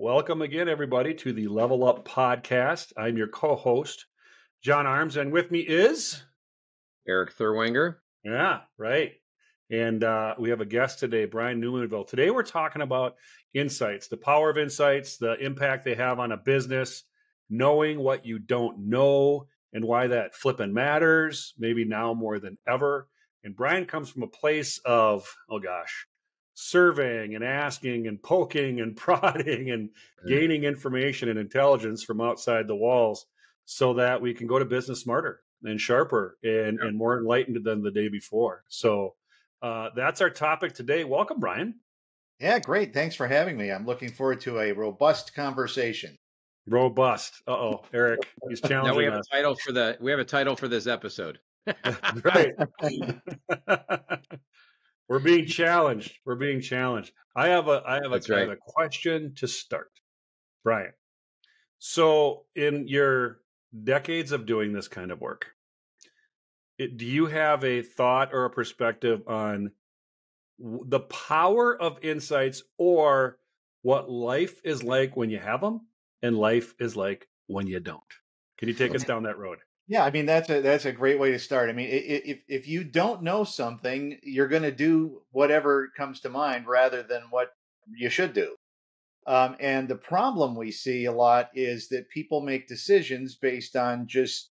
welcome again, everybody, to the Level Up Podcast. I'm your co-host, John Arms, and with me is... Eric Thurwanger. Yeah, right. And we have a guest today, Brian Numainville. Today we're talking about insights, the power of insights, the impact they have on a business, knowing what you don't know, and why that flipping matters, maybe now more than ever. And Brian comes from a place of, surveying and asking and poking and prodding and gaining information and intelligence from outside the walls so that we can go to business smarter and sharper and more enlightened than the day before. So that's our topic today. Welcome, Brian. Yeah, great. Thanks for having me. I'm looking forward to a robust conversation. Robust. Uh-oh, Eric, he's challenging Now we have us. we have a title for this episode. Right. We're being challenged. I have a question to start, Brian. So in your decades of doing this kind of work, do you have a thought or a perspective on the power of insights or what life is like when you have them and life is like when you don't? Can you take us down that road? Yeah, I mean, that's a great way to start. I mean, if you don't know something, you're going to do whatever comes to mind rather than what you should do. And the problem we see a lot is that people make decisions based on just,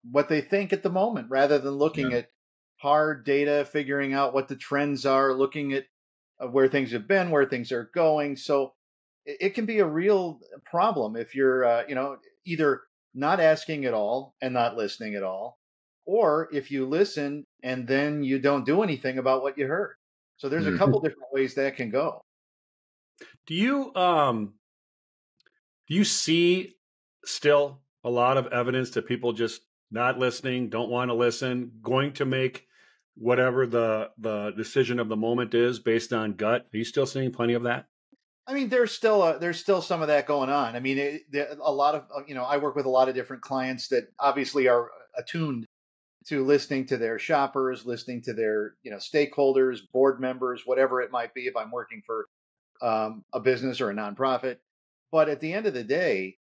what they think at the moment, rather than looking at hard data, figuring out what the trends are, looking at where things have been, where things are going. So it can be a real problem if you're, either not asking at all and not listening at all, or if you listen and then you don't do anything about what you heard. So there's a couple different ways that can go. Do you see still a lot of evidence that people just not listening, don't want to listen, going to make whatever the decision of the moment is based on gut? Are you still seeing plenty of that? I mean, there's still some of that going on. I mean, a lot of, I work with a lot of different clients that obviously are attuned to listening to their shoppers, listening to their, stakeholders, board members, whatever it might be, if I'm working for a business or a nonprofit. But at the end of the day,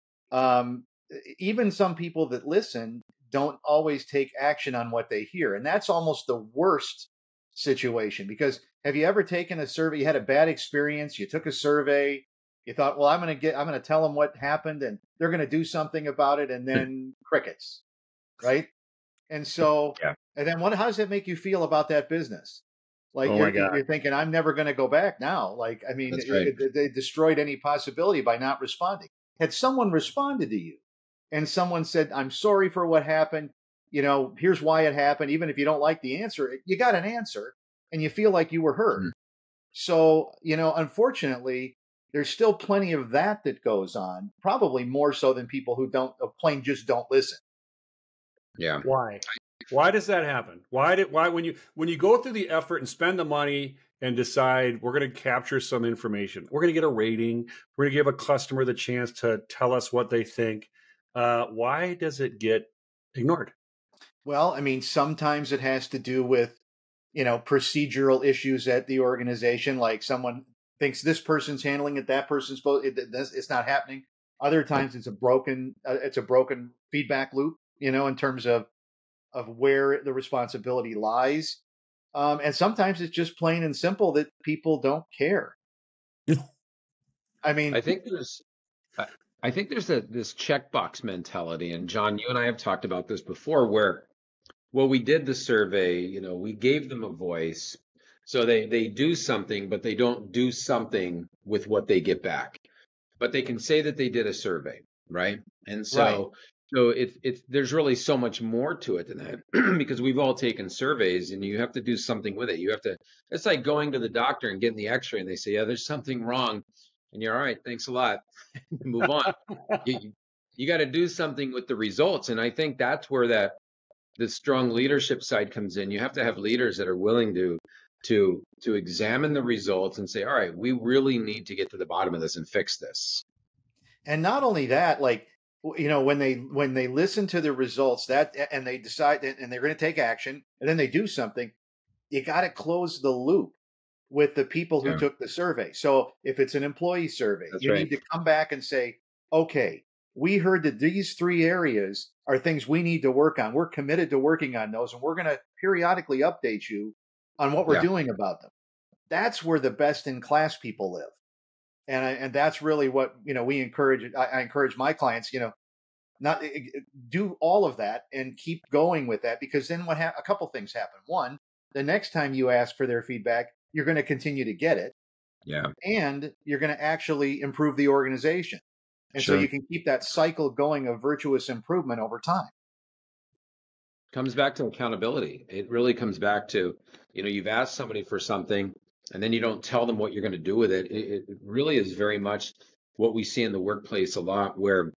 even some people that listen don't always take action on what they hear. And that's almost the worst situation, because have you ever taken a survey? You had a bad experience. You took a survey. You thought, well, I'm going to tell them what happened and they're going to do something about it. And then crickets. Right. And so, and then how does that make you feel about that business? Like, you're thinking, I'm never going to go back now. Like, I mean, they destroyed any possibility by not responding. Had someone responded to you and someone said, I'm sorry for what happened, here's why it happened. Even if you don't like the answer, you got an answer and you feel like you were heard. So, unfortunately, there's still plenty of that goes on, probably more so than people who just don't listen. Yeah. Why does that happen? Why when you go through the effort and spend the money and decide we're going to capture some information, we're going to get a rating, we're going to give a customer the chance to tell us what they think, why does it get ignored? Well, I mean, sometimes it has to do with, procedural issues at the organization. Like someone thinks this person's handling it, that person's it's not happening. Other times it's a broken feedback loop, in terms of where the responsibility lies. And sometimes it's just plain and simple that people don't care. I mean, I think there's this checkbox mentality. And John, you and I have talked about this before, where, well, we did the survey, we gave them a voice. So they do something, but they don't do something with what they get back. But they can say that they did a survey, right? And so there's really so much more to it than that, because we've all taken surveys and you have to do something with it. It's like going to the doctor and getting the x-ray and they say, yeah, there's something wrong. And you're all right, thanks a lot. Move on. You got to do something with the results. And I think that's where the strong leadership side comes in. You have to have leaders that are willing to examine the results and say, all right, we really need to get to the bottom of this and fix this. And not only that, like, when they listen to the results and they decide and they're going to take action and then they do something, you got to close the loop. with the people who Yeah, took the survey. So if it's an employee survey, that's you right. need to come back and say, okay, we heard that these 3 areas are things we need to work on. We're committed to working on those, and we're going to periodically update you on what we're Yeah. doing about them. That's where the best in class people live. And that's really what, we encourage. I encourage my clients, not do all of that and keep going with that, because then a couple things happen. One, the next time you ask for their feedback, you're going to continue to get it, Yeah, and you're going to actually improve the organization. And so you sure. can keep that cycle going of virtuous improvement over time. Comes back to accountability. It really comes back to, you've asked somebody for something and then you don't tell them what you're going to do with it. It really is very much what we see in the workplace a lot, where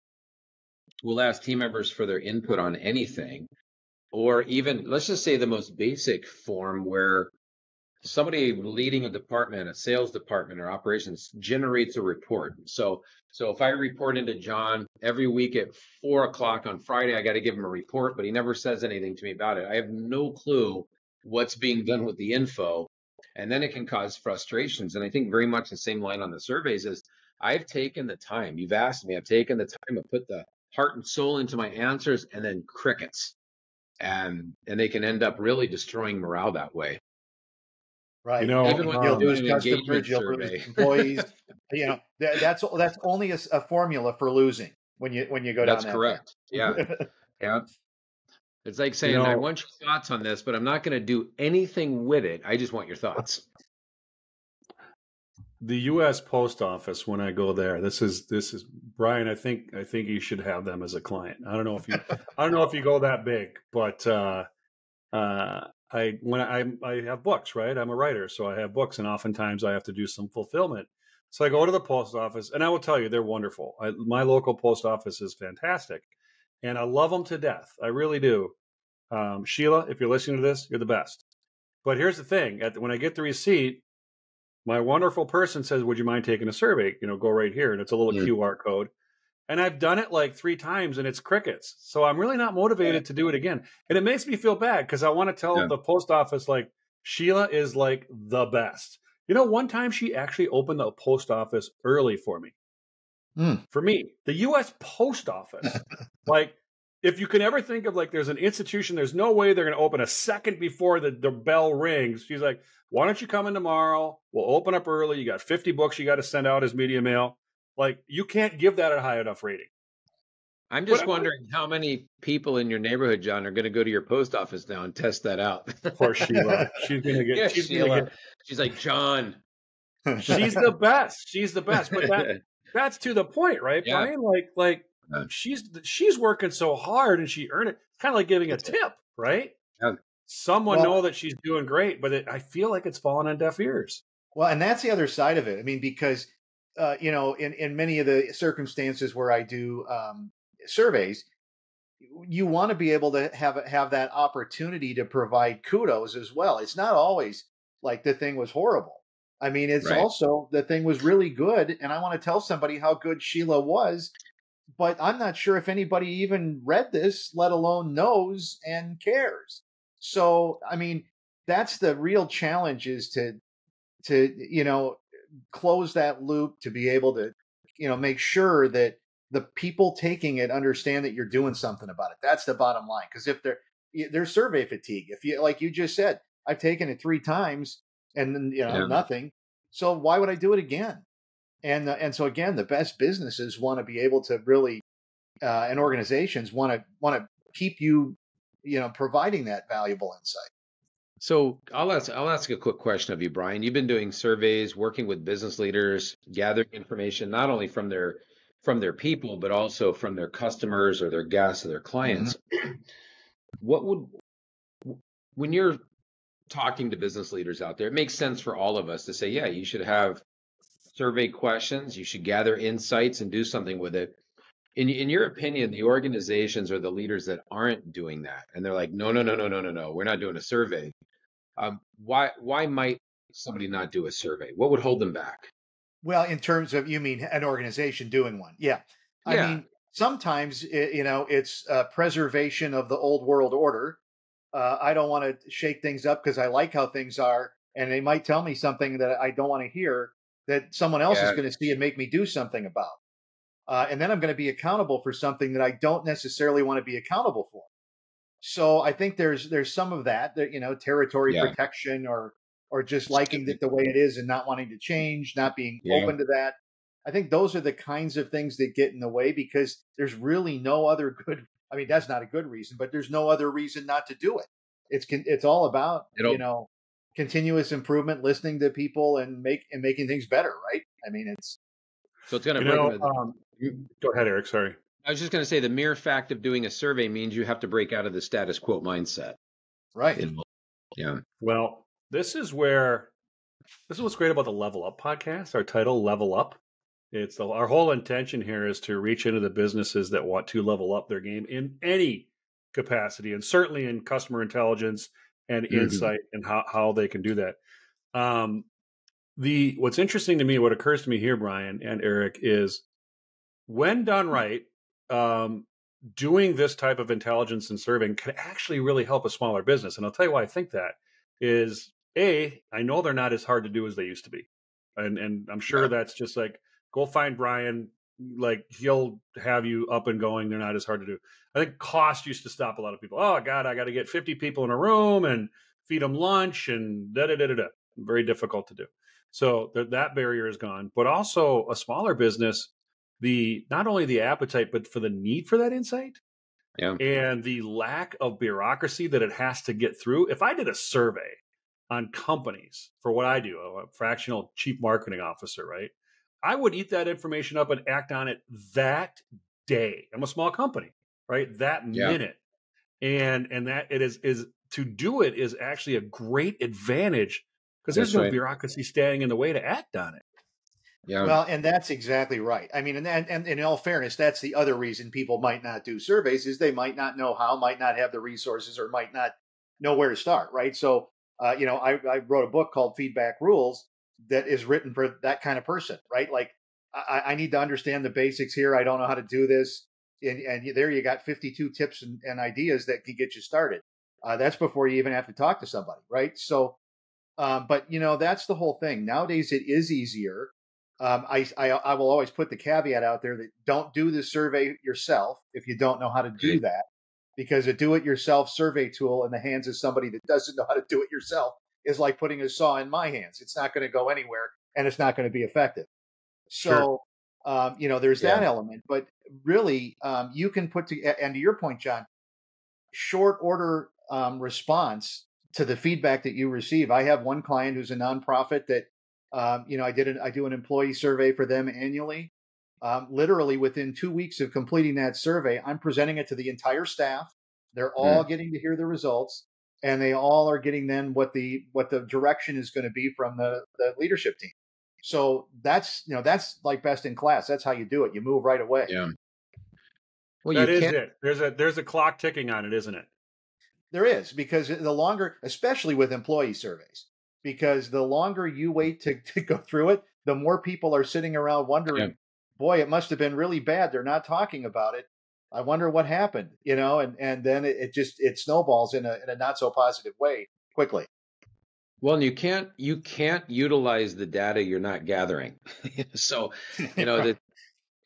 we'll ask team members for their input on anything, or even, let's just say, the most basic form where somebody leading a department, a sales department or operations, generates a report. So if I report into John every week at 4 o'clock on Friday, I got to give him a report, but he never says anything to me about it. I have no clue what's being done with the info. And then it can cause frustrations. And I think very much the same line on the surveys is, I've taken the time, you've asked me, I've taken the time to put the heart and soul into my answers, and then crickets. And they can end up really destroying morale that way. Right. Even when You'll you're doing lose an customers, engagement you'll lose survey. employees. That's only a formula for losing when you go down That's that path. correct. Yeah. Yeah. It's like You saying, I know, want your thoughts on this, but I'm not going to do anything with it. I just want your thoughts. the U.S. Post Office, when I go there, this is Brian. I think you should have them as a client. I don't know if you go that big, but I have books, right? I'm a writer, so I have books, and oftentimes I have to do some fulfillment. So I go to the post office, and I will tell you, they're wonderful. My local post office is fantastic, and I love them to death. I really do. Sheila, if you're listening to this, you're the best. But here's the thing: when I get the receipt, my wonderful person says, "Would you mind taking a survey? Go right here," and it's a little Mm. QR code. And I've done it like 3 times, and it's crickets. So I'm really not motivated to do it again. And it makes me feel bad because I want to tell Yeah. the post office, like, Sheila is like the best. One time she actually opened the post office early for me. Mm. For me, the U.S. Post Office. Like, if you can ever think of, like, there's an institution, there's no way they're going to open a second before the bell rings. She's like, why don't you come in tomorrow? We'll open up early. You got 50 books you got to send out as media mail. Like, you can't give that a high enough rating. I'm But just wondering how many people in your neighborhood, John, are going to go to your post office now and test that out. poor Sheila, she's gonna get. Yeah, She's gonna Sheila. get. She's like, John. She's the best. She's the best. But that's to the point, right, Yeah. Brian? Like Yeah. she's working so hard and she earned it. It's kind of like giving a tip, right? Yeah. Someone Well- know that she's doing great, but I feel like it's falling on deaf ears. Well, and that's the other side of it. I mean, because in many of the circumstances where I do surveys, you want to be able to have that opportunity to provide kudos as well. It's not always like the thing was horrible. I mean, it's Right. also the thing was really good, and I want to tell somebody how good Sheila was, but I'm not sure if anybody even read this, let alone knows and cares. So, I mean, that's the real challenge, is to close that loop, to be able to make sure that the people taking it understand that you're doing something about it. That's the bottom line. Because if there's survey fatigue, if you, like you just said, I've taken it 3 times and then Yeah. nothing, so why would I do it again? And so again, the best businesses want to be able to really and organizations want to keep you providing that valuable insight. So I'll ask a quick question of you, Brian. You've been doing surveys, working with business leaders, gathering information not only from their people, but also from their customers or their guests or their clients. When you're talking to business leaders out there, it makes sense for all of us to say, yeah, you should have survey questions, you should gather insights and do something with it. In your opinion, the organizations or the leaders that aren't doing that, and they're like, no, we're not doing a survey. Why might somebody not do a survey? What would hold them back? Well, in terms of, you mean an organization doing one? Yeah. I Yeah. mean, sometimes it's preservation of the old world order. I don't want to shake things up because I like how things are, and they might tell me something that I don't want to hear, that someone else is Yeah. going to see and make me do something about. And then I'm going to be accountable for something that I don't necessarily want to be accountable for. So I think there's some of that, territory Yeah. protection, or just liking it the way it is and not wanting to change, not being Yeah. open to that. I think those are the kinds of things that get in the way, because there's really no other good. I mean, that's not a good reason, but there's no other reason not to do it. It's all about It'll continuous improvement, listening to people, and making things better, right? I mean, it's so it's going to You break know, them. go ahead, Eric. Sorry. I was just going to say the mere fact of doing a survey means you have to break out of the status quo mindset. right. Yeah. Well, this is what's great about the Level Up podcast. Our title, Level Up. Our whole intention here is to reach into the businesses that want to level up their game in any capacity, and certainly in customer intelligence and insight, and how they can do that. What's interesting to me, what occurs to me here, Brian and Eric, is when done right, doing this type of intelligence and surveying could actually really help a smaller business. And I'll tell you why I think that is, I know they're not as hard to do as they used to be. And I'm sure that's just like, go find Brian, like he'll have you up and going. They're not as hard to do. I think cost used to stop a lot of people. Oh God, I got to get 50 people in a room and feed them lunch and da-da-da-da-da. Very difficult to do. So that barrier is gone, but also a smaller business, not only the appetite, but for the need for that insight, and the lack of bureaucracy that it has to get through. If I did a survey on companies for what I do, a fractional chief marketing officer, right? I would eat that information up and act on it that day. I'm a small company, right? That minute. And that it is to do it is actually a great advantage, because there's no bureaucracy standing in the way to act on it. Yeah. Well, and that's exactly right. I mean, and in all fairness, that's the other reason people might not do surveys, is they might not know how, might not have the resources, or might not know where to start, right? So, I wrote a book called Feedback Rules that is written for that kind of person, right? Like, I need to understand the basics here. I don't know how to do this. And there you got 52 tips and ideas that can get you started. That's before you even have to talk to somebody, right? So, but that's the whole thing. Nowadays, it is easier. I will always put the caveat out there that don't do the survey yourself if you don't know how to do that, because a do-it-yourself survey tool in the hands of somebody that doesn't know how to do it yourself is like putting a saw in my hands. It's not going to go anywhere, and it's not going to be effective. So, there's that element, but really, you can and to your point, John, short order response to the feedback that you receive. I have one client who's a nonprofit that, I do an employee survey for them annually. Literally within 2 weeks of completing that survey, I'm presenting it to the entire staff. They're all getting to hear the results, and they all are getting then what the direction is going to be from the leadership team. So that's like best in class. That's how you do it. You move right away. Yeah. Well, that is it. There's a clock ticking on it, isn't it? There is, because the longer, especially with employee surveys, because the longer you wait to go through it, the more people are sitting around wondering, boy, it must have been really bad. They're not talking about it. I wonder what happened, and then it snowballs in a not so positive way quickly. Well, and you can't utilize the data you're not gathering. So, Right.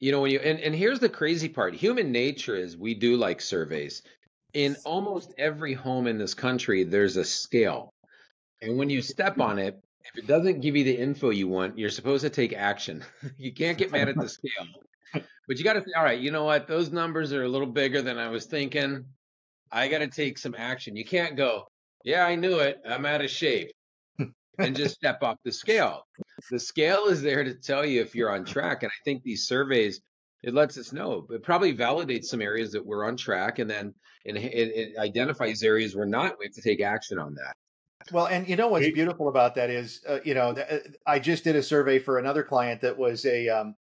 when and here's the crazy part. Human nature is we do like surveys. In almost every home in this country, there's a scale. And when you step on it, if it doesn't give you the info you want, you're supposed to take action. You can't get mad at the scale. But you got to say, all right, you know what? Those numbers are a little bigger than I was thinking. I got to take some action. You can't go, yeah, I knew it. I'm out of shape. And just step off the scale. The scale is there to tell you if you're on track. And I think these surveys, it lets us know. It probably validates some areas that we're on track, and then it identifies areas we're not. We have to take action on that. Well, and what's beautiful about that is, I just did a survey for another client that was an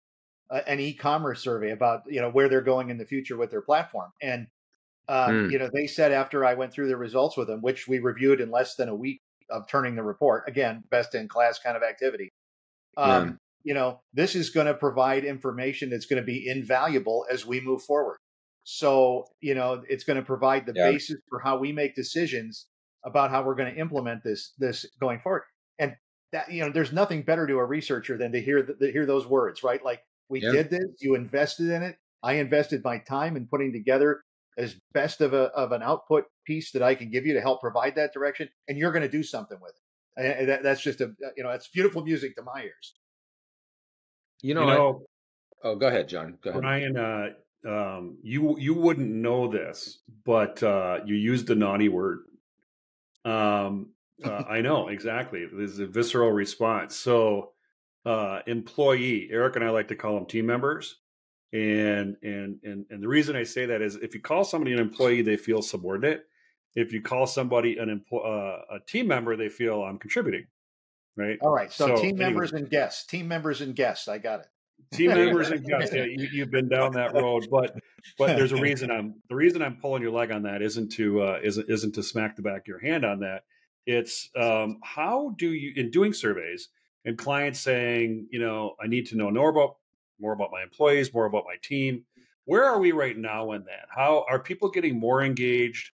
e-commerce survey about where they're going in the future with their platform, and they said, after I went through the results with them, which we reviewed in less than a week of turning the report, again, best in class kind of activity. This is going to provide information that's going to be invaluable as we move forward. So, it's going to provide the basis for how we make decisions about how we're going to implement this going forward. And that, there's nothing better to a researcher than to hear those words, right? Like, we Yeah. did this, you invested in it, I invested my time in putting together as best of an output piece that I can give you to help provide that direction, and you're going to do something with it. And that's just it's beautiful music to my ears. You You know, know, oh, go ahead, John. Go ahead. Brian, you wouldn't know this, but you used a naughty word. I know exactly. There's a visceral response. So, employee, Eric and I like to call them team members. And the reason I say that is if you call somebody an employee, they feel subordinate. If you call somebody a team member, they feel I'm contributing, right? All right. So So team anyway, members and guests, I got team There you members go. and guests, yeah, you've been down that road, but there's a it. reason I'm pulling your leg on that isn't to smack the back of your hand on that. It's how do you, in doing surveys and clients saying, I need to know more about my employees, more about my team. Where are we right now in that? How are people getting more engaged?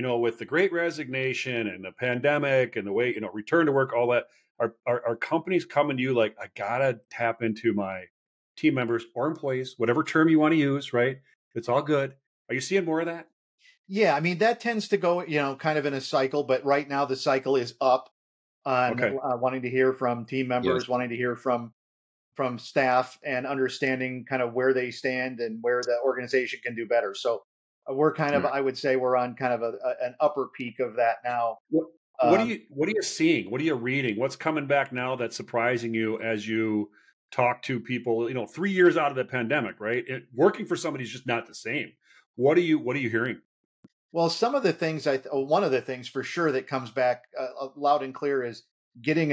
With the Great Resignation and the pandemic and the way return to work, all that. Are companies coming to you like, I gotta tap into my team members or employees, whatever term you want to use, right? It's all good. Are you seeing more of that? Yeah, I mean, that tends to go, kind of in a cycle, but right now the cycle is up on Okay. wanting to hear from team Yes. members, wanting to hear from staff, and understanding kind of where they stand and where the organization can do better. So we're kind of, Mm. I would say, we're on kind of an upper peak of that now. What are you seeing? What are you reading? What's coming back now that's surprising you as you talk to people? 3 years out of the pandemic, right? Working for somebody is just not the same. What are you hearing? Well, some of the things one of the things for sure that comes back loud and clear is getting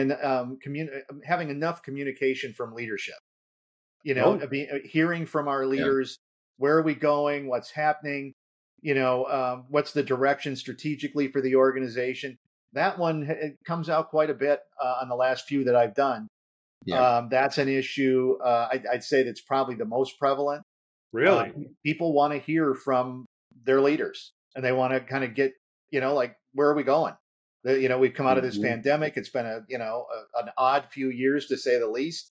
having enough communication from leadership. Oh, Hearing from our Yeah. leaders, where are we going, what's happening, what's the direction strategically for the organization. That one it comes out quite a bit on the last few that I've done. Yeah. That's an issue. I'd say that's probably the most prevalent. really? People want to hear from their leaders, and they want to kind of get, like, where are we going? We've come out of this Mhm. pandemic. It's been an odd few years to say the least.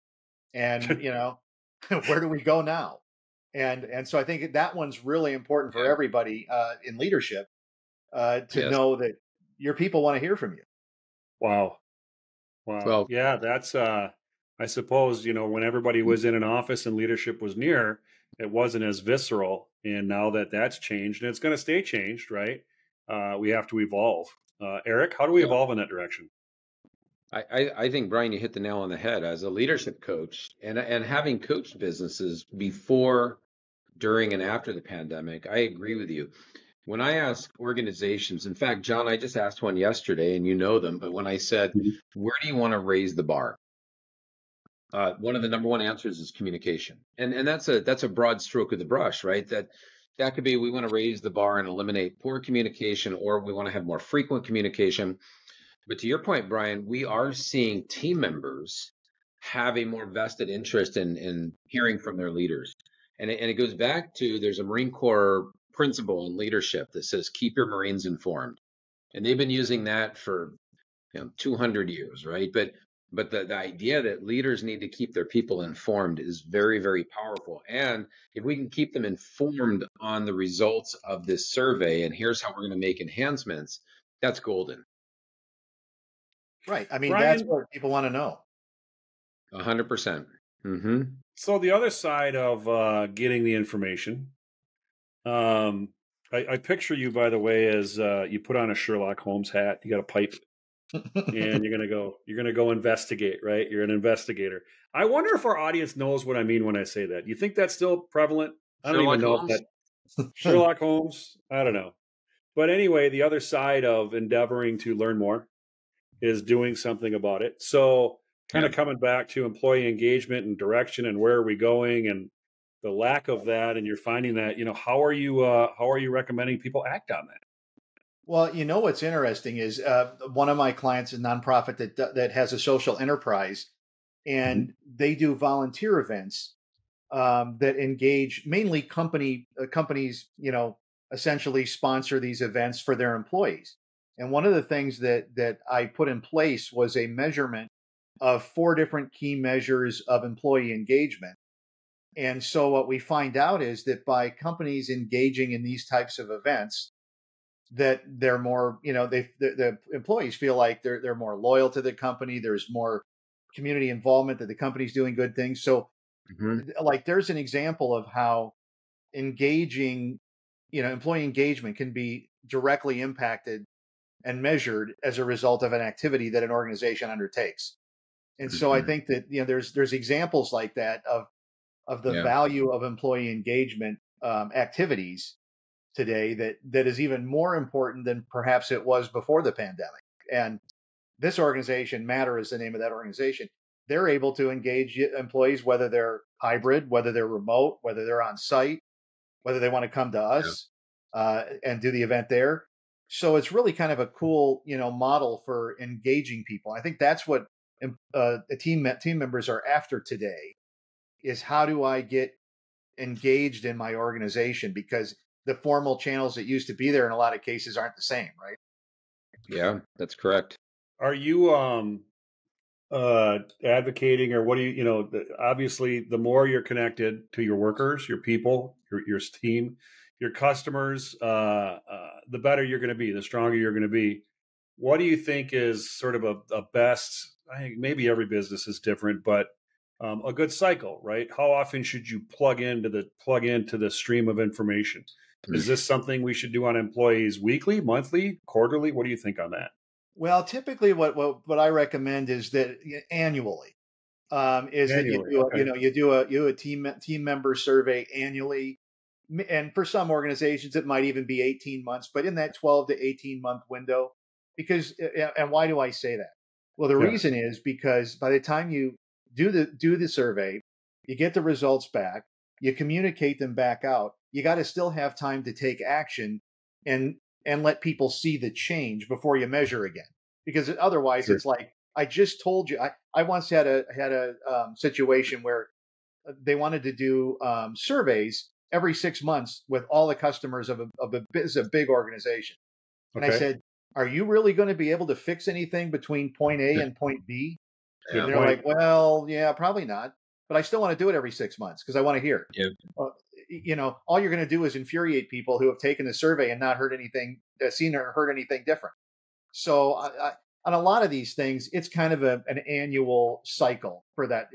And, where do we go now? And so I think that one's really important for Yeah. everybody in leadership to Yes. know that your people want to hear from you. Wow. Wow. Well, Yeah, that's I suppose, when everybody was in an office and leadership was near, it wasn't as visceral. And now that that's changed and it's going to stay changed, right? We have to evolve. Eric, how do we yeah. evolve in that direction? I think, Brian, you hit the nail on the head as a leadership coach and having coached businesses before, during, and after the pandemic. I agree with you. When I ask organizations, in fact, John, I just asked one yesterday and you know them, but when I said, Mhm. where do you want to raise the bar? One of the number one answers is communication. And that's a broad stroke of the brush, right? That could be we want to raise the bar and eliminate poor communication, or we want to have more frequent communication. But to your point, Brian, we are seeing team members have a more vested interest in hearing from their leaders. And it goes back to there's a Marine Corps principle in leadership that says keep your Marines informed. And they've been using that for 200 years, right? But the idea that leaders need to keep their people informed is very, very powerful. And if we can keep them informed on the results of this survey, and here's how we're going to make enhancements, that's golden. Right. I mean, that's Brian, what people want to know. 100%. Mm-hmm. so the other side of getting the information, I picture you, by the way, as you put on a Sherlock Holmes hat, you got a pipe, and you're gonna go investigate, right? You're an investigator. I wonder if our audience knows what I mean when I say that. You think that's still prevalent? I don't even Sherlock know if Holmes? that Sherlock Holmes. I don't know. But anyway, the other side of endeavoring to learn more is doing something about it. So kind Yeah. of coming back to employee engagement and direction and where are we going and the lack of that, and you're finding that, how are you recommending people act on that? Well, what's interesting is one of my clients, a nonprofit that has a social enterprise, Mhm. and they do volunteer events that engage mainly companies, essentially sponsor these events for their employees. And one of the things that I put in place was a measurement of 4 different key measures of employee engagement. And so what we find out is that by companies engaging in these types of events, that they're more, the employees feel like they're more loyal to the company. There's more community involvement, that the company's doing good things. So like there's an example of how engaging, employee engagement can be directly impacted and measured as a result of an activity that an organization undertakes. And so I think that there's examples like that of the value of employee engagement activities today that is even more important than perhaps it was before the pandemic. And this organization, Matter is the name of that organization, they're able to engage employees, whether they're hybrid, whether they're remote, whether they're on site, whether they want to come to us and do the event there. So it's really kind of a cool, model for engaging people. I think that's what the team members are after today, is how do I get engaged in my organization? Because the formal channels that used to be there in a lot of cases aren't the same, right? Yeah, that's correct. Are you advocating, or what do obviously the more you're connected to your workers, your people, your team, your customers, the better you're going to be, the stronger you're going to be. What do you think is sort of a best, I think maybe every business is different, but a good cycle, right? How often should you plug into the stream of information? Is this something we should do on employees weekly, monthly, quarterly? What do you think on that? Well, typically what I recommend is that annually, that you do, okay. you do a team member survey annually. And for some organizations, it might even be 18 months, but in that 12 to 18 month window. Because, and why do I say that? Well, the reason is because by the time you do the survey, you get the results back, you communicate them back out, you got to still have time to take action and let people see the change before you measure again. Because otherwise it's like, I just told you, I once had a situation where they wanted to do surveys every 6 months with all the customers of a big organization. And I said, are you really going to be able to fix anything between point A and point B? And they're like, well, yeah, probably not. But I still want to do it every 6 months because I want to hear. All you're going to do is infuriate people who have taken the survey and not heard anything, seen or heard anything different. So on a lot of these things, it's kind of an annual cycle for that.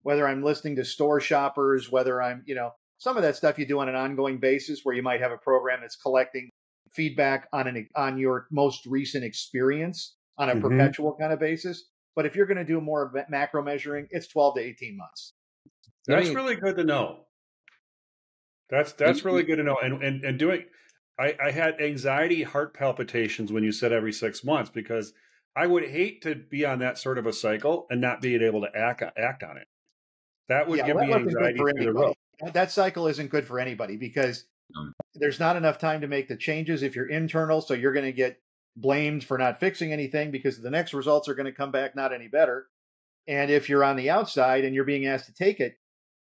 Whether I'm listening to store shoppers, whether I'm, some of that stuff you do on an ongoing basis, where you might have a program that's collecting feedback on your most recent experience on a perpetual kind of basis. But if you're going to do more macro measuring, it's 12 to 18 months. That's really good to know. That's really good to know. And doing, I had anxiety, heart palpitations when you said every 6 months, because I would hate to be on that sort of a cycle and not being able to act on it. That would give me anxiety through the roof. That cycle isn't good for anybody, because there's not enough time to make the changes if you're internal. So you're going to get blamed for not fixing anything because the next results are going to come back not any better. And if you're on the outside and you're being asked to take it,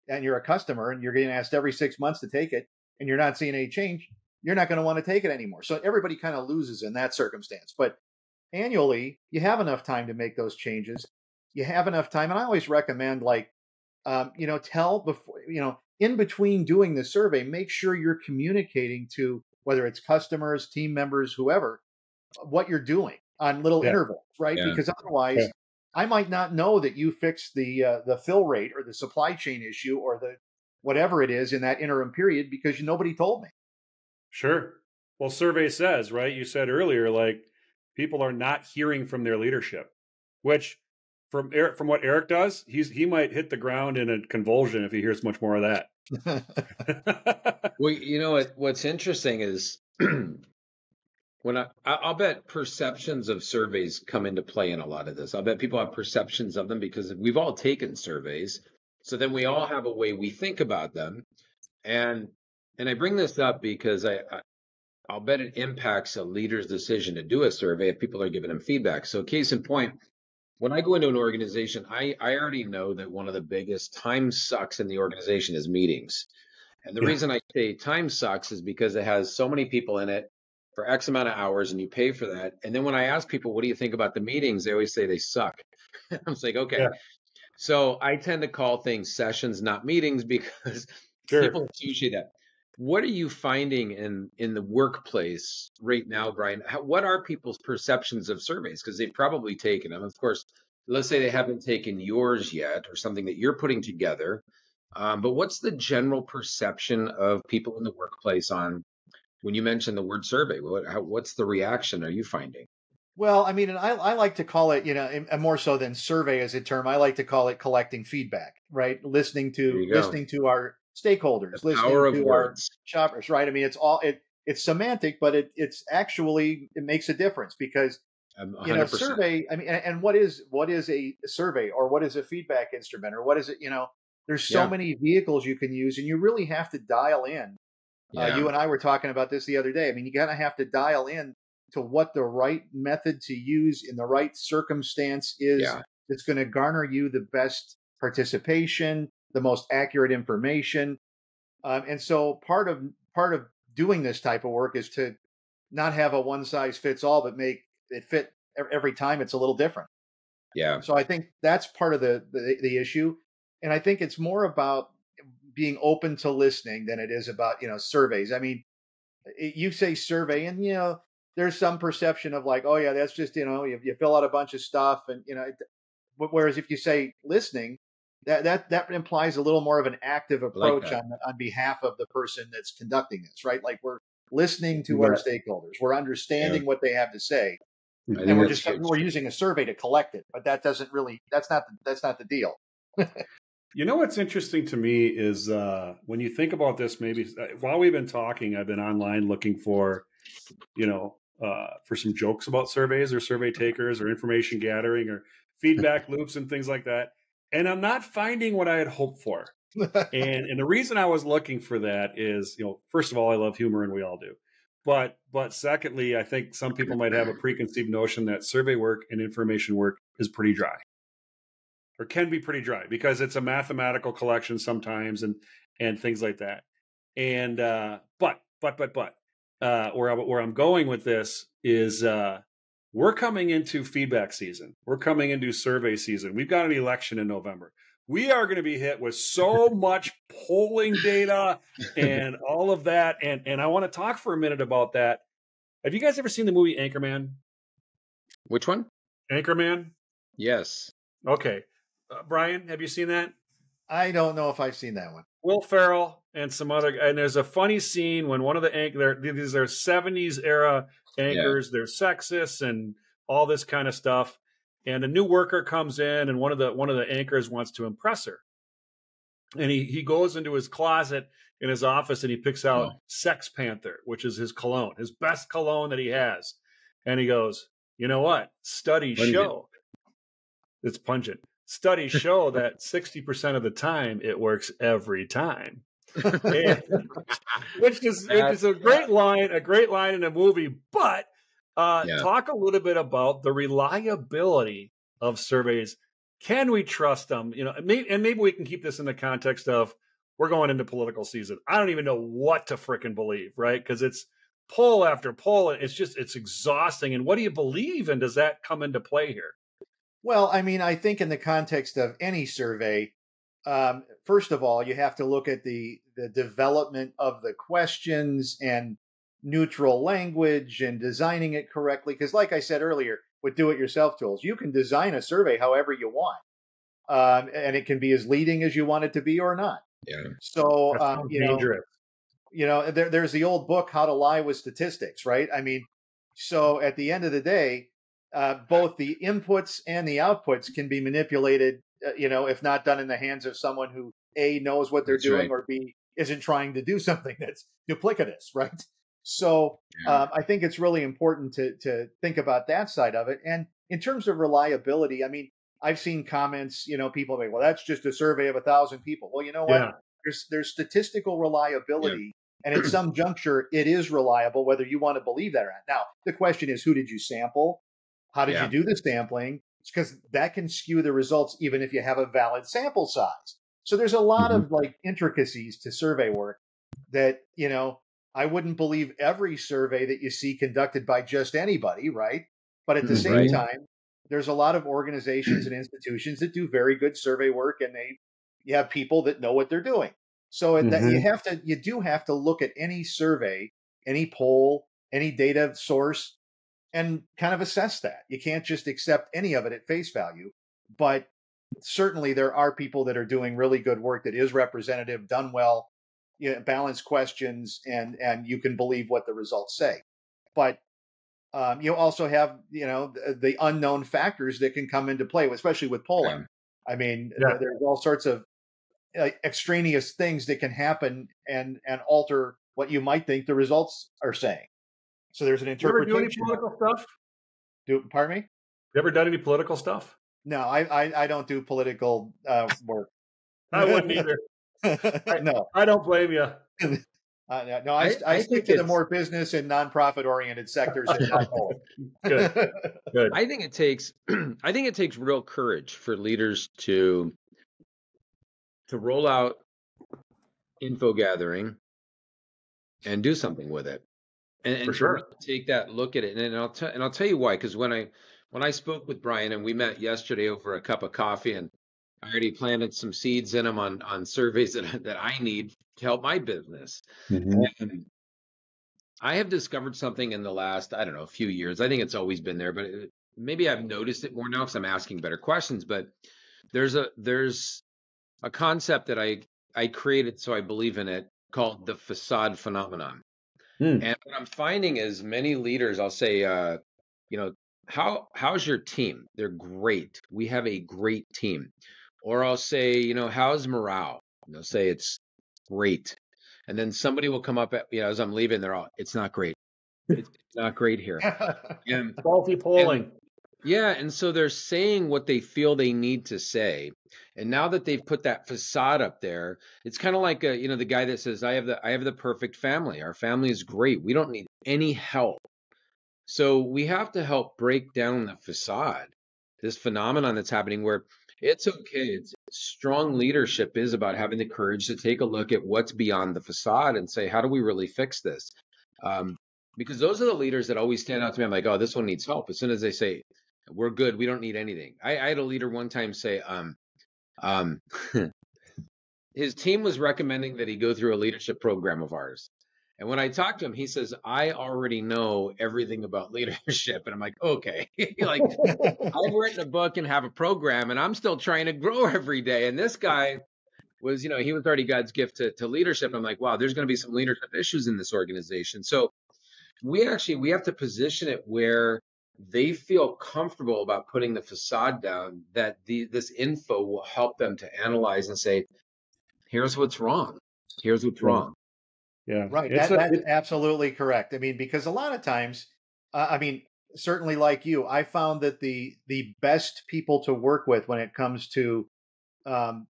and you're a customer and you're getting asked every 6 months to take it, and you're not seeing any change, you're not going to want to take it anymore. So everybody kind of loses in that circumstance. But annually, you have enough time to make those changes. You have enough time. And I always recommend, tell before, in between doing the survey, make sure you're communicating to, whether it's customers, team members, whoever, what you're doing on little intervals, right? Because otherwise, I might not know that you fixed the fill rate or the supply chain issue or the whatever it is in that interim period, because nobody told me. Sure. Well, survey says, right? You said earlier, like, people are not hearing from their leadership, which from what Eric does, he might hit the ground in a convulsion if he hears much more of that. Well, what's interesting is when I'll bet perceptions of surveys come into play in a lot of this. I'll bet people have perceptions of them because we've all taken surveys. So then we all have a way we think about them. And I bring this up because I'll bet it impacts a leader's decision to do a survey if people are giving them feedback. So case in point, when I go into an organization, I already know that one of the biggest time sucks in the organization is meetings. And the reason I say time sucks is because it has so many people in it. for X amount of hours and you pay for that. And then when I ask people, what do you think about the meetings? They always say they suck. I was like, okay. Yeah, So I tend to call things sessions, not meetings, because sure. people associate that. What are you finding in the workplace right now, Brian? What are people's perceptions of surveys? Because they've probably taken them. Of course, let's say they haven't taken yours yet or something that you're putting together. But what's the general perception of people in the workplace on when you mention the word survey? What's the reaction are you finding? Well, I mean, and I like to call it, and more so than survey as a term, I like to call it collecting feedback, right? There you go. Listening to our The stakeholders, power listening of to our words. shoppers, right? I mean, it's semantic, but it's actually it makes a difference because 100%. survey. I mean, and what is a survey or what is a feedback instrument or what is it? There's so Yeah. many vehicles you can use, and you really have to dial in. Yeah. You and I were talking about this the other day. I mean, you gotta have to dial in to what the right method to use in the right circumstance is Yeah. that's going to garner you the best participation, the most accurate information. And so part of doing this type of work is to not have a one size fits all, but make it fit every time. It's a little different. Yeah. So I think that's part of the issue, and I think it's more about being open to listening than it is about surveys. I mean, you say survey, and there's some perception of like, oh yeah, that's just you fill out a bunch of stuff, and whereas if you say listening, that implies a little more of an active I like approach that. on behalf of the person that's conducting this, right? Like we're listening to our Right. stakeholders, we're Yeah. understanding what they have to say, I and think we're that's huge. using a survey to collect it, but that's not the deal. You know what's interesting to me is when you think about this. Maybe while we've been talking, I've been online looking for for some jokes about surveys or survey takers or information gathering or feedback loops and things like that. And I'm not finding what I had hoped for. And the reason I was looking for that is, first of all, I love humor and we all do. But secondly, I think some people might have a preconceived notion that survey work and information work is pretty dry or can be pretty dry because it's a mathematical collection sometimes and things like that. And where I'm going with this is we're coming into feedback season. We're coming into survey season. We've got an election in November. We are going to be hit with so much polling data and all of that. And I want to talk for a minute about that. Have you guys ever seen the movie Anchorman? Which one? Anchorman? Yes. Okay. Brian, have you seen that? I don't know if I've seen that one. Will Ferrell and some other, and there's a funny scene when one of the these are 70s era anchors, they're sexist and all this kind of stuff. And a new worker comes in, and one of the anchors wants to impress her. And he goes into his closet in his office and he picks out Sex Panther, which is his cologne, his best cologne that he has. And he goes, you know what? Studies show it's pungent. Studies show that 60% of the time it works every time. Which is a great line in a movie. But talk a little bit about the reliability of surveys. Can we trust them? And maybe we can keep this in the context of we're going into political season. I don't even know what to frickin' believe, right? Because it's poll after poll. It's exhausting. And what do you believe? And does that come into play here? Well, I mean, I think in the context of any survey, first of all, you have to look at the development of the questions and neutral language and designing it correctly. Because, like I said earlier, with do-it-yourself tools, you can design a survey however you want, and it can be as leading as you want it to be or not. Yeah. So, dangerous. There's the old book, How to Lie with Statistics, right? I mean, so at the end of the day, both the inputs and the outputs can be manipulated, if not done in the hands of someone who A, knows what they're doing, or B, isn't trying to do something that's duplicitous, right? So I think it's really important to think about that side of it. And in terms of reliability, I mean, I've seen comments, people say, well, that's just a survey of 1,000 people. Well, you know what? Yeah. There's statistical reliability. Yeah. And at some juncture, it is reliable, whether you want to believe that or not. Now, the question is, who did you sample? How did you do the sampling? Because that can skew the results, even if you have a valid sample size. So there's a lot of like intricacies to survey work that, I wouldn't believe every survey that you see conducted by just anybody, right? But at the same Right. time, there's a lot of organizations and institutions that do very good survey work, and you have people that know what they're doing. So that you do have to look at any survey, any poll, any data source, and kind of assess that. You can't just accept any of it at face value. But certainly there are people that are doing really good work that is representative, done well, balanced questions, and you can believe what the results say. But you also have the unknown factors that can come into play, especially with polling. Yeah. I mean, Yeah. there's all sorts of extraneous things that can happen and alter what you might think the results are saying. So there's an You ever do any interpretation. political stuff? Pardon me? You ever done any political stuff? No, I don't do political work. I wouldn't either. No. I don't blame you. No, I stick to the more business and nonprofit oriented sectors and not polling. Good. Good. I think it takes real courage for leaders to roll out info gathering and do something with it, and For to sure. really take that look at it. And I'll tell you why. Because when I spoke with Brian and we met yesterday over a cup of coffee, and I already planted some seeds in him on surveys that I need to help my business. And I have discovered something in the last, I don't know, few years. I think it's always been there, but maybe I've noticed it more now because I'm asking better questions. But there's a concept that I created, so I believe in it, called the facade phenomenon. And what I'm finding is many leaders, I'll say, how's your team? They're great. We have a great team. Or I'll say, how's morale? Say it's great. And then somebody will come up as I'm leaving, it's not great. It's not great here. And, Faulty polling. and so they're saying what they feel they need to say. And now that they've put that facade up there, it's kind of like the guy that says, I have the perfect family. Our family is great. We don't need any help. So we have to help break down the facade, this phenomenon that's happening where it's okay. Strong leadership is about having the courage to take a look at what's beyond the facade and say, how do we really fix this? Because those are the leaders that always stand out to me. I'm like, oh, this one needs help. As soon as they say, we're good, we don't need anything. I had a leader one time say, his team was recommending that he go through a leadership program of ours. And when I talked to him, he says, I already know everything about leadership. And I'm like, okay, I've written a book and have a program, and I'm still trying to grow every day. And this guy was, he was already God's gift to leadership. And I'm like, wow, there's going to be some leadership issues in this organization. So we have to position it where they feel comfortable about putting the facade down, that this info will help them to analyze and say, here's what's wrong. Here's what's wrong. Yeah. Right. That's absolutely correct. I mean, because a lot of times, certainly like you, I found that the best people to work with when it comes to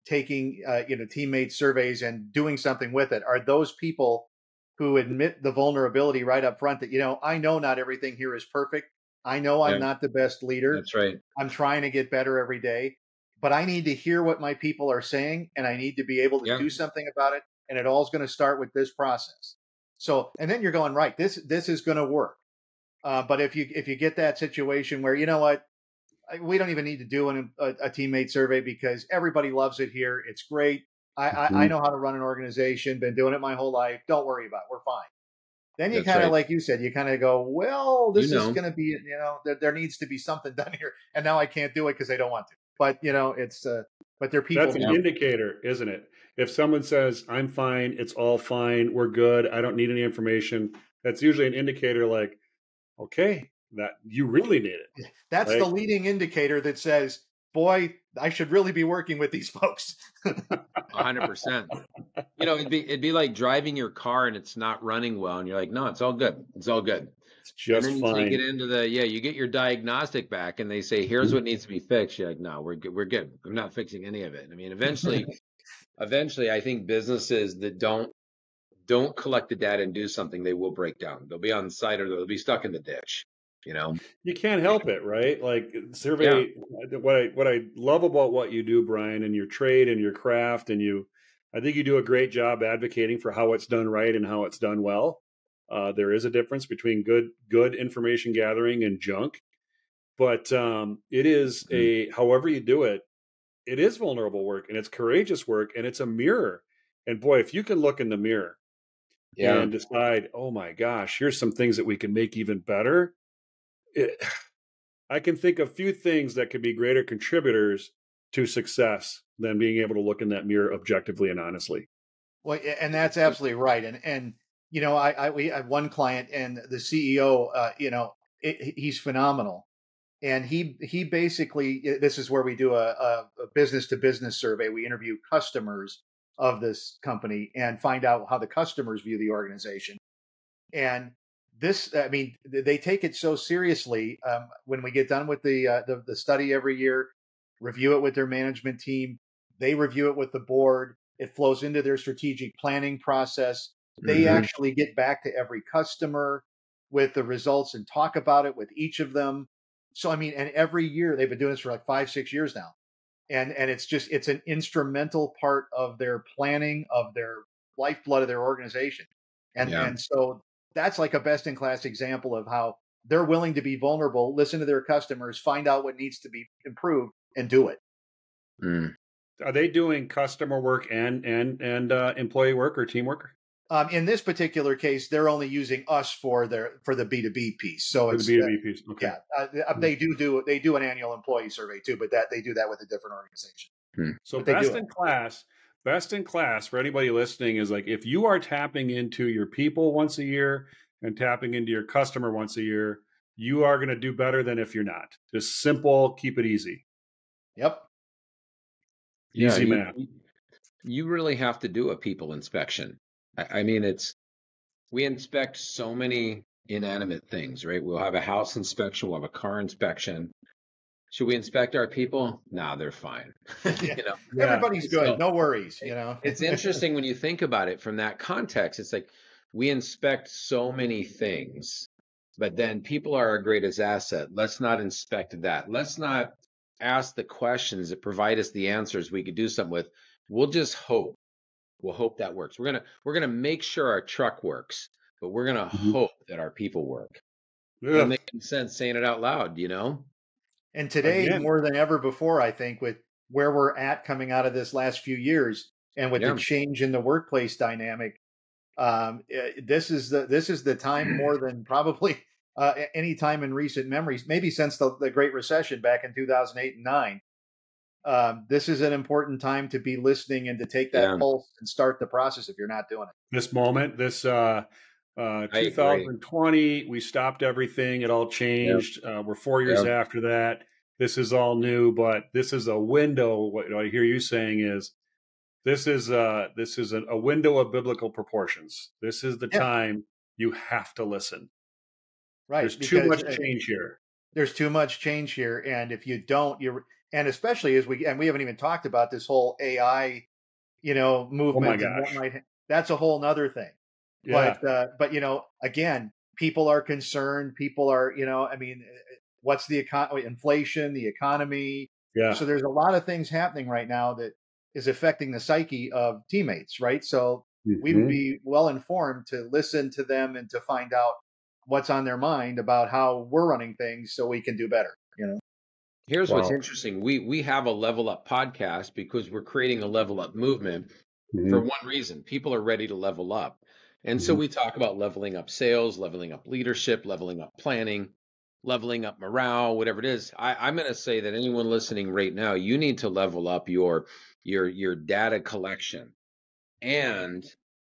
taking teammate surveys and doing something with it are those people who admit the vulnerability right up front that, I know not everything here is perfect. I know I'm not the best leader. That's right. I'm trying to get better every day, but I need to hear what my people are saying, and I need to be able to do something about it. And it all is going to start with this process. So, and then you're going, right, this is going to work. But if you get that situation where, you know what, we don't even need to do a teammate survey because everybody loves it here. It's great. I know how to run an organization, been doing it my whole life. Don't worry about it. We're fine. Then you kind of, like you said, you kind of go, well, this is going to be, there needs to be something done here. And now I can't do it because they don't want to. But, but they're people. That's an indicator, isn't it? If someone says, I'm fine, it's all fine, we're good, I don't need any information, that's usually an indicator like, okay, that you really need it. That's the leading indicator that says, boy, I should really be working with these folks. 100%. It'd be like driving your car and it's not running well. And you're like, no, it's all good. It's all good. It's just and then fine. You take it into you get your diagnostic back and they say, here's what needs to be fixed. You're like, no, we're good. We're good. I'm not fixing any of it. I mean, eventually, I think businesses that don't collect the data and do something, they will break down. They'll be on the side or they'll be stuck in the ditch. You can't help it, right? Like survey. Yeah. What I love about what you do, Brian, and your trade and your craft, and I think you do a great job advocating for how it's done right and how it's done well. There is a difference between good information gathering and junk, but it is however you do it, it is vulnerable work and it's courageous work and it's a mirror. And boy, if you can look in the mirror Yeah. and decide, oh my gosh, here's some things that we can make even better. I can think of few things that could be greater contributors to success than being able to look in that mirror objectively and honestly. Well, and that's absolutely right. And we had one client, and the CEO, he's phenomenal. And he basically, this is where we do a business to business survey. We interview customers of this company and find out how the customers view the organization. And this, I mean, they take it so seriously. When we get done with the study every year, review it with their management team, they review it with the board. It flows into their strategic planning process. They actually get back to every customer with the results and talk about it with each of them. So, I mean, and every year they've been doing this for like 5-6 years now. And it's an instrumental part of their planning, of their lifeblood of their organization. And so that's like a best in class example of how they're willing to be vulnerable, listen to their customers, find out what needs to be improved, and do it. Are they doing customer work and employee work or teamwork? In this particular case, they're only using us for the B2B piece. So For it's the B2B piece. Okay. Yeah, they do an annual employee survey too, but they do that with a different organization. So best in class for anybody listening is like, if you are tapping into your people once a year and tapping into your customer once a year, you are going to do better than if you're not. Just simple, keep it easy. Yep. Easy math. You really have to do a people inspection. I mean, we inspect so many inanimate things, right? We'll have a house inspection, we'll have a car inspection. Should we inspect our people? No, they're fine. Everybody's good. So, no worries. It's interesting when you think about it from that context. It's like we inspect so many things, but then people are our greatest asset. Let's not inspect that. Let's not ask the questions that provide us the answers we could do something with. We'll just hope. We'll hope that works. We're gonna make sure our truck works, but we're gonna hope that our people work. Doesn't make any sense saying it out loud, And today, more than ever before, I think, with where we're at coming out of this last few years, and with the change in the workplace dynamic, this is the time more than probably any time in recent memories, maybe since the Great Recession back in 2008 and 9. This is an important time to be listening and to take that pulse and start the process if you're not doing it. This moment, 2020, we stopped everything. It all changed. We're 4 years after that. This is all new, but this is a window. What I hear you saying is this is a window of biblical proportions. This is the time you have to listen. Right. There's too much change here. There's too much change here. And if you don't, and especially we haven't even talked about this whole AI, movement. Oh my gosh. That's a whole nother thing. Yeah. But again, people are concerned. People are, what's the inflation, the economy. Yeah. So there's a lot of things happening right now that is affecting the psyche of teammates, right? So we would be well informed to listen to them and to find out what's on their mind about how we're running things so we can do better, Here's what's interesting. We have a Level Up podcast because we're creating a level up movement for one reason. People are ready to level up. And so we talk about leveling up sales, leveling up leadership, leveling up planning, leveling up morale, whatever it is. I'm going to say that anyone listening right now, you need to level up your data collection and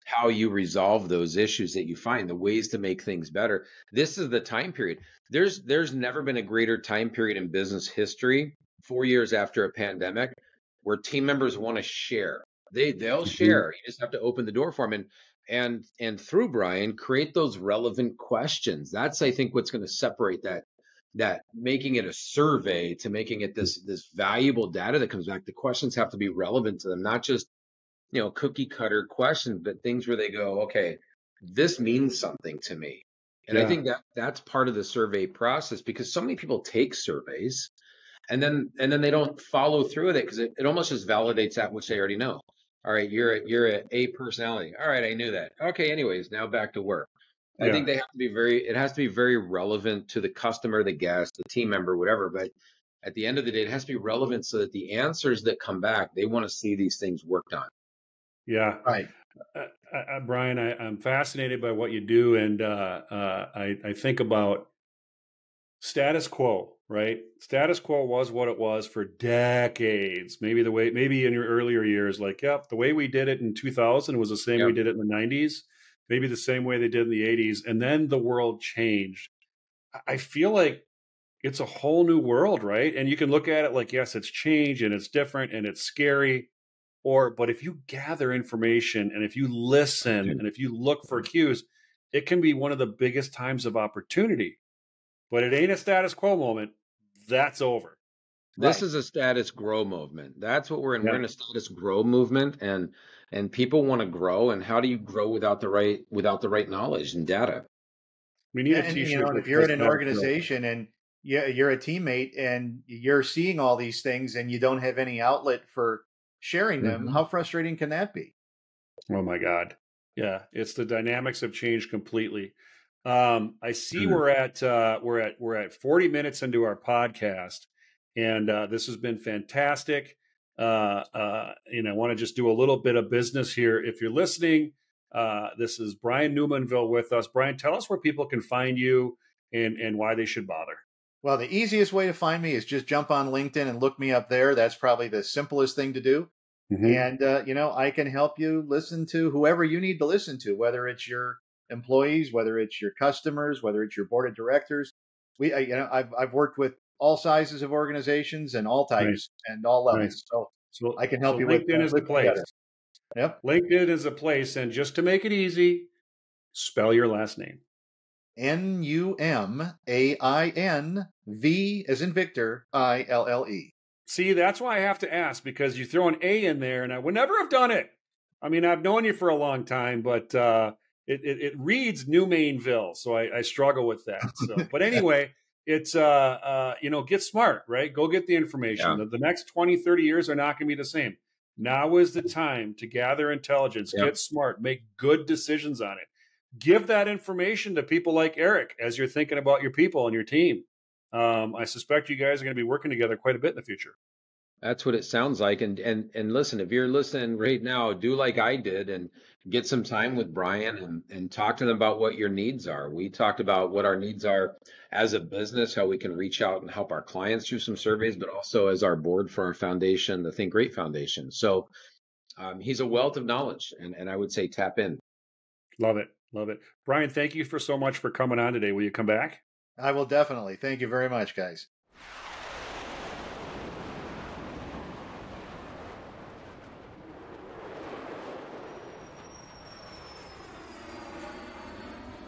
how you resolve those issues that you find, the ways to make things better. This is the time period. There's never been a greater time period in business history, 4 years after a pandemic, where team members want to share. They'll share. You just have to open the door for them and through Brian, create those relevant questions. That's, I think, what's going to separate that making it a survey to making it this valuable data that comes back. The questions have to be relevant to them, not just cookie cutter questions, but things where they go, okay, this means something to me. And I think that's part of the survey process, because so many people take surveys and then they don't follow through with it, because it almost just validates that which they already know. All right, you're a personality. All right, I knew that. Okay, anyways, now back to work. I think they have to be it has to be very relevant to the customer, the guest, the team member, whatever. But at the end of the day, it has to be relevant so that the answers that come back, they want to see these things worked on. Yeah. Right. Brian, I'm fascinated by what you do. And I think about status quo, right? Status quo was what it was for decades. Maybe in your earlier years, like, yep, the way we did it in 2000 was the same we did it in the 90s, maybe the same way they did in the 80s. And then the world changed. I feel like it's a whole new world, right? And you can look at it like, yes, it's changed and it's different and it's scary. But if you gather information and if you listen and if you look for cues, it can be one of the biggest times of opportunity. But it ain't a status quo moment. That's over. This is a status grow movement. That's what we're in. Yeah. We're in a status grow movement, and people want to grow. And how do you grow without the right knowledge and data? We need a And T-shirt. if you're in an organization and you're a teammate and you're seeing all these things and you don't have any outlet for sharing them, how frustrating can that be? Oh my God. Yeah. It's the dynamics have changed completely. I see we're at 40 minutes into our podcast, and this has been fantastic. I want to just do a little bit of business here. If you're listening, this is Brian Numainville with us. Brian, tell us where people can find you and why they should bother. Well, the easiest way to find me is just jump on LinkedIn and look me up there. That's probably the simplest thing to do. And, I can help you listen to whoever you need to listen to, whether it's your employees, whether it's your customers, whether it's your board of directors. I've worked with all sizes of organizations and all types and all levels. So I can help you with LinkedIn is the place. Together. Yep. LinkedIn is a place. And just to make it easy, spell your last name. Numainv, as in Victor, Ille. See, that's why I have to ask, because you throw an A in there, and I would never have done it. I mean, I've known you for a long time, but it reads Numainville, so I struggle with that. So, but anyway, it's get smart, right? Go get the information. Yeah. The next 20, 30 years are not going to be the same. Now is the time to gather intelligence, get smart, make good decisions on it. Give that information to people like Erik as you're thinking about your people and your team. I suspect you guys are going to be working together quite a bit in the future. That's what it sounds like. And listen, if you're listening right now, do like I did and get some time with Brian and talk to them about what your needs are. We talked about what our needs are as a business, how we can reach out and help our clients through some surveys, but also as our board for our foundation, the Think Great Foundation. So he's a wealth of knowledge, and I would say tap in. Love it. Love it. Brian, thank you so much for coming on today. Will you come back? I will definitely. Thank you very much, guys.